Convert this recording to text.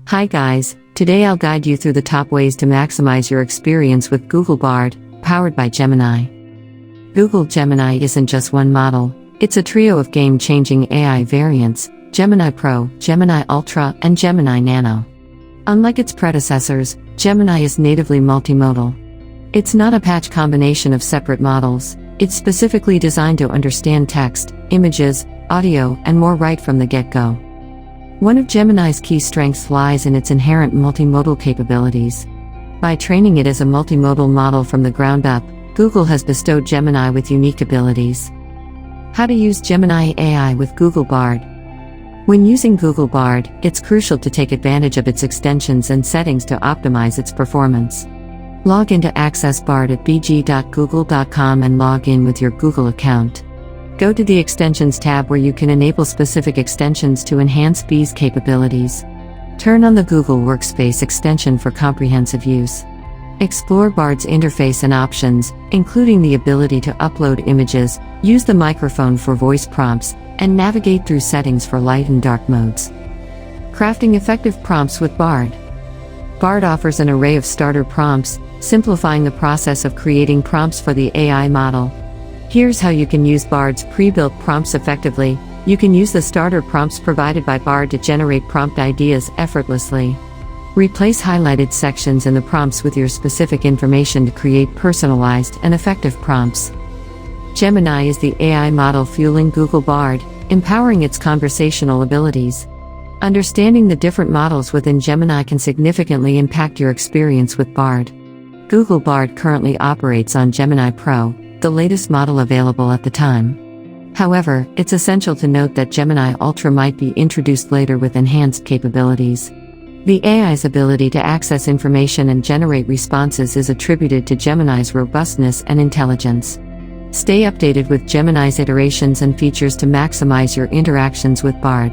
Hi guys, today I'll guide you through the top ways to maximize your experience with Google Bard, powered by Gemini. Google Gemini isn't just one model, it's a trio of game-changing AI variants: Gemini Pro, Gemini Ultra, and Gemini Nano. Unlike its predecessors, Gemini is natively multimodal. It's not a patch combination of separate models, it's specifically designed to understand text, images, audio, and more right from the get-go. One of Gemini's key strengths lies in its inherent multimodal capabilities. By training it as a multimodal model from the ground up, Google has bestowed Gemini with unique abilities. How to use Gemini AI with Google Bard. When using Google Bard, it's crucial to take advantage of its extensions and settings to optimize its performance. Log in to access Bard at bg.google.com and log in with your Google account. Go to the Extensions tab where you can enable specific extensions to enhance B's capabilities. Turn on the Google Workspace extension for comprehensive use. Explore Bard's interface and options, including the ability to upload images, use the microphone for voice prompts, and navigate through settings for light and dark modes. Crafting effective prompts with Bard. Bard offers an array of starter prompts, simplifying the process of creating prompts for the AI model. Here's how you can use Bard's pre-built prompts effectively. You can use the starter prompts provided by Bard to generate prompt ideas effortlessly. Replace highlighted sections in the prompts with your specific information to create personalized and effective prompts. Gemini is the AI model fueling Google Bard, empowering its conversational abilities. Understanding the different models within Gemini can significantly impact your experience with Bard. Google Bard currently operates on Gemini Pro, the latest model available at the time. However, it's essential to note that Gemini Ultra might be introduced later with enhanced capabilities. The AI's ability to access information and generate responses is attributed to Gemini's robustness and intelligence. Stay updated with Gemini's iterations and features to maximize your interactions with Bard.